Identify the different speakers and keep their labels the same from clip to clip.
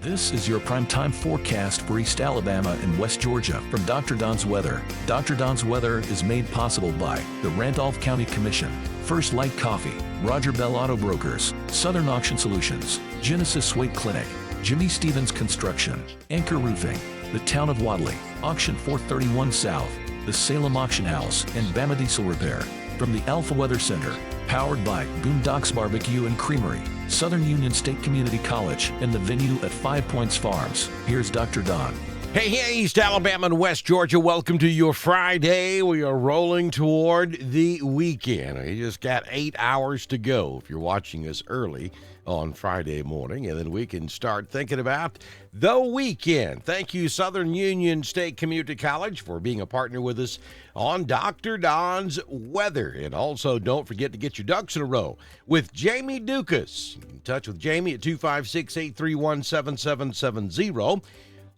Speaker 1: This is your primetime forecast for East Alabama and West Georgia from Dr. Don's Weather. Dr. Don's Weather is made possible by the Randolph County Commission, First Light Coffee, Roger Bell Auto Brokers, Southern Auction Solutions, Genesis Weight Clinic, Jimmy Stevens Construction, Anchor Roofing, the Town of Wadley, Auction 431 South, the Salem Auction House, and Bama Diesel Repair. From the Alpha Weather Center, powered by Boondocks Barbecue and Creamery, Southern Union State Community College, and the venue at 5 Points Farms. Here's Dr. Don.
Speaker 2: Hey, East Alabama and West Georgia, welcome to your Friday. We are rolling toward the weekend. We just got 8 hours to go if you're watching us early on Friday morning, and then we can start thinking about the weekend. Thank you, Southern Union State Community College, for being a partner with us on Dr. Don's Weather. And also, don't forget to get your ducks in a row with Jamie Dukas. You can touch with Jamie at 256-831-7770.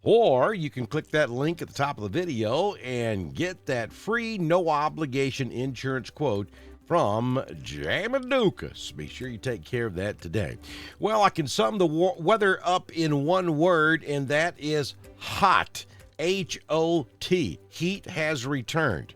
Speaker 2: Or you can click that link at the top of the video and get that free, no-obligation insurance quote from Jamie Dukas. Be sure you take care of that today. Well, I can sum the weather up in one word, and that is hot. H-O-T. Heat has returned.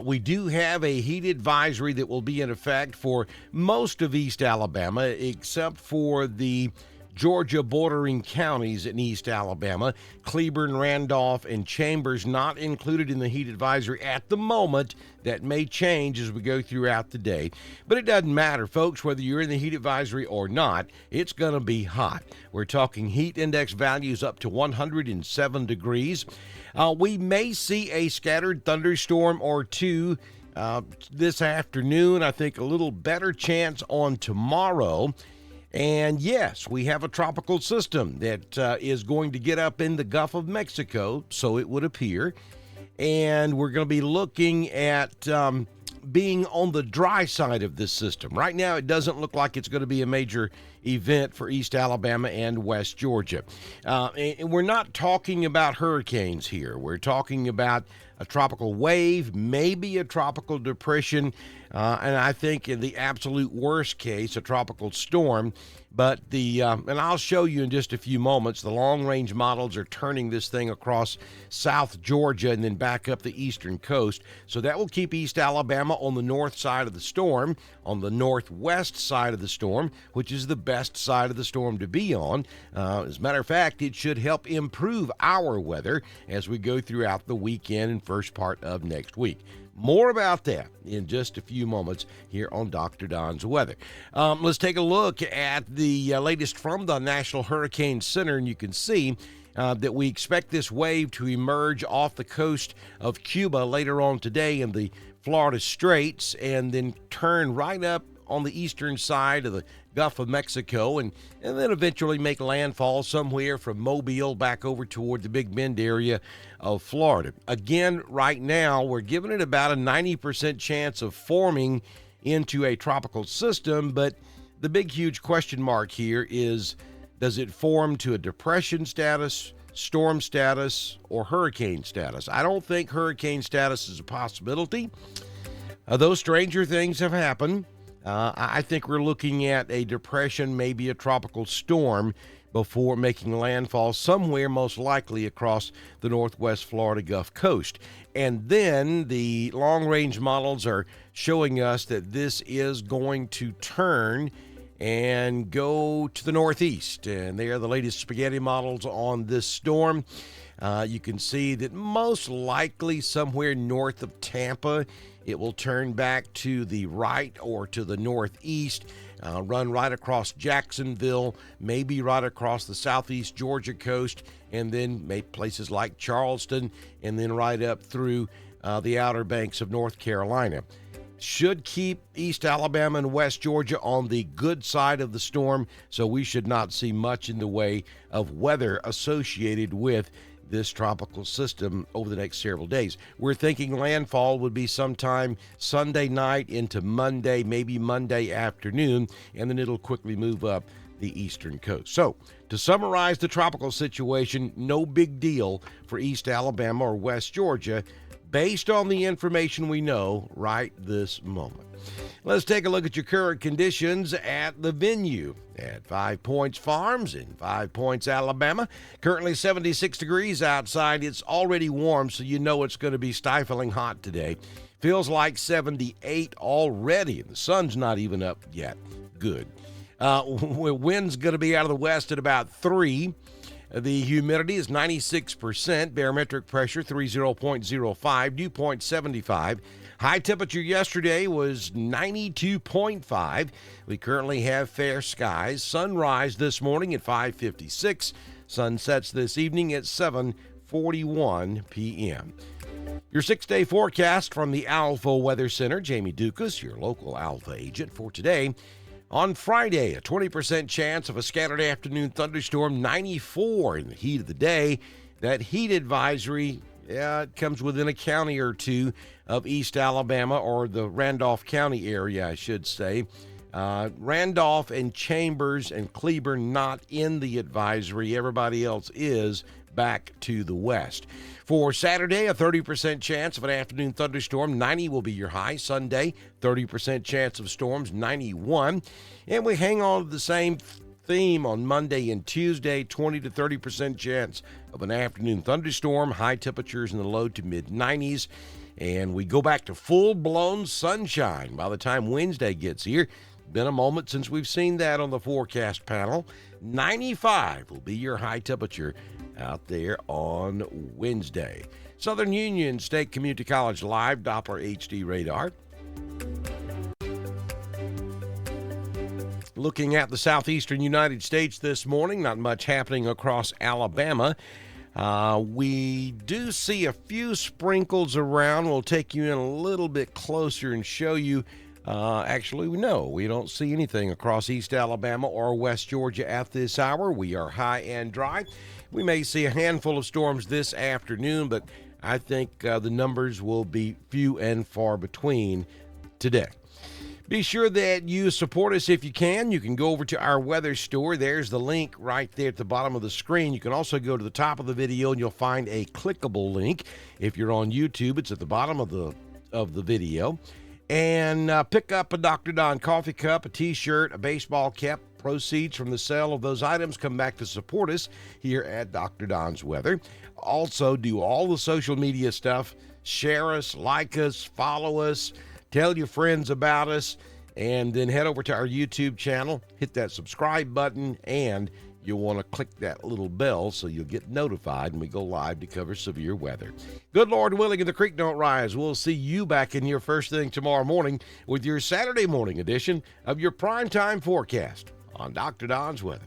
Speaker 2: We do have a heat advisory that will be in effect for most of East Alabama, except for the Georgia bordering counties in East Alabama. Cleburne, Randolph, and Chambers not included in the heat advisory at the moment. That may change as we go throughout the day. But it doesn't matter, folks, whether you're in the heat advisory or not, it's going to be hot. We're talking heat index values up to 107 degrees. We may see a scattered thunderstorm or two this afternoon. I think a little better chance on tomorrow. And yes, we have a tropical system that is going to get up in the Gulf of Mexico, so it would appear. And we're going to be looking at being on the dry side of this system. Right now, it doesn't look like it's going to be a major event for East Alabama and West Georgia. And we're not talking about hurricanes here. We're talking about a tropical wave, maybe a tropical depression, and I think in the absolute worst case, a tropical storm. But and I'll show you in just a few moments, the long-range models are turning this thing across South Georgia and then back up the eastern coast. So that will keep East Alabama on the north side of the storm, on the northwest side of the storm, which is the best side of the storm to be on. As a matter of fact, it should help improve our weather as we go throughout the weekend and first part of next week. More about that in just a few moments here on Dr. Don's Weather. Let's take a look at the latest from the National Hurricane Center, and you can see that we expect this wave to emerge off the coast of Cuba later on today in the Florida Straits and then turn right up on the eastern side of the Gulf of Mexico and then eventually make landfall somewhere from Mobile back over toward the Big Bend area of Florida. Again, right now, we're giving it about a 90% chance of forming into a tropical system, but the big, huge question mark here is, does it form to a depression status, storm status, or hurricane status? I don't think hurricane status is a possibility. Those stranger things have happened. I think we're looking at a depression, maybe a tropical storm, before making landfall somewhere most likely across the northwest Florida Gulf Coast. And then the long-range models are showing us that this is going to turn and go to the northeast. And they are the latest spaghetti models on this storm. You can see that most likely somewhere north of Tampa, it will turn back to the right or to the northeast, run right across Jacksonville, maybe right across the southeast Georgia coast, and then maybe places like Charleston, and then right up through the Outer Banks of North Carolina. Should keep East Alabama and West Georgia on the good side of the storm, so we should not see much in the way of weather associated with this tropical system over the next several days. We're thinking landfall would be sometime Sunday night into Monday, maybe Monday afternoon, and then it'll quickly move up the eastern coast. So, to summarize the tropical situation, no big deal for East Alabama or West Georgia. based on the information we know right this moment. Let's take a look at your current conditions at the venue at 5 Points Farms in 5 Points, Alabama. Currently 76 degrees outside. It's already warm, so you know it's going to be stifling hot today. Feels like 78 already, and the sun's not even up yet. Good. Wind's going to be out of the west at about 3. The humidity is 96%. Barometric pressure 30.05. Dew point 75. High temperature yesterday was 92.5. We currently have fair skies. Sunrise this morning at 5:56. Sun sets this evening at 7:41 p.m. Your 6-day forecast from the Alpha Weather Center. Jamie Dukas, your local Alpha agent for today. On Friday, a 20% chance of a scattered afternoon thunderstorm, 94 in the heat of the day. That heat advisory, it comes within a county or two of East Alabama, or the Randolph County area, I should say. Randolph and Chambers and Cleburne not in the advisory. Everybody else is back to the west. For Saturday, a 30% chance of an afternoon thunderstorm. 90 will be your high. Sunday, 30% chance of storms, 91. And we hang on to the same theme on Monday and Tuesday, 20 to 30% chance of an afternoon thunderstorm. High temperatures in the low to mid-90s. And we go back to full-blown sunshine by the time Wednesday gets here. Been a moment since we've seen that on the forecast panel. 95 will be your high temperature out there on Wednesday. Southern Union State Community College Live Doppler HD radar. Looking at the southeastern United States this morning, not much happening across Alabama. We do see a few sprinkles around. We'll take you in a little bit closer and show you. Actually, no, we don't see anything across East Alabama or West Georgia at this hour. We are high and dry. We may see a handful of storms this afternoon, but I think the numbers will be few and far between today. Be sure that you support us if you can. You can go over to our weather store. There's the link right there at the bottom of the screen. You can also go to the top of the video and you'll find a clickable link. If you're on YouTube, it's at the bottom of the video. And pick up a Dr. Don coffee cup, a t-shirt, a baseball cap. Proceeds from the sale of those items come back to support us here at Dr. Don's Weather. Also, do all the social media stuff. Share us, like us, follow us, tell your friends about us, and then head over to our YouTube channel, hit that subscribe button, and you'll want to click that little bell so you'll get notified when we go live to cover severe weather. Good Lord willing and the creek don't rise. We'll see you back in your first thing tomorrow morning with your Saturday morning edition of your primetime forecast on Dr. Don's Weather.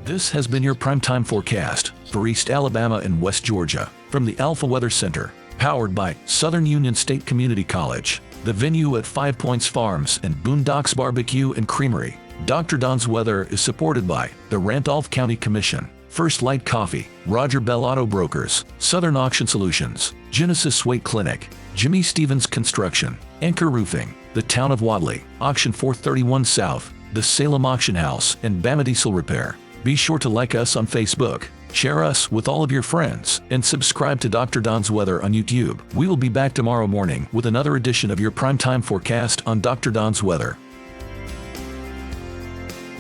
Speaker 1: This has been your primetime forecast for East Alabama and West Georgia from the Alpha Weather Center, powered by Southern Union State Community College, the venue at 5 Points Farms and Boondocks Barbecue and Creamery. Dr. Don's Weather is supported by the Randolph County Commission, First Light Coffee, Roger Bell Auto Brokers, Southern Auction Solutions, Genesis Weight Clinic, Jimmy Stevens Construction, Anchor Roofing, the Town of Wadley, Auction 431 South, the Salem Auction House, and Bama Diesel Repair. Be sure to like us on Facebook, share us with all of your friends, and subscribe to Dr. Don's Weather on YouTube. We will be back tomorrow morning with another edition of your primetime forecast on Dr. Don's Weather.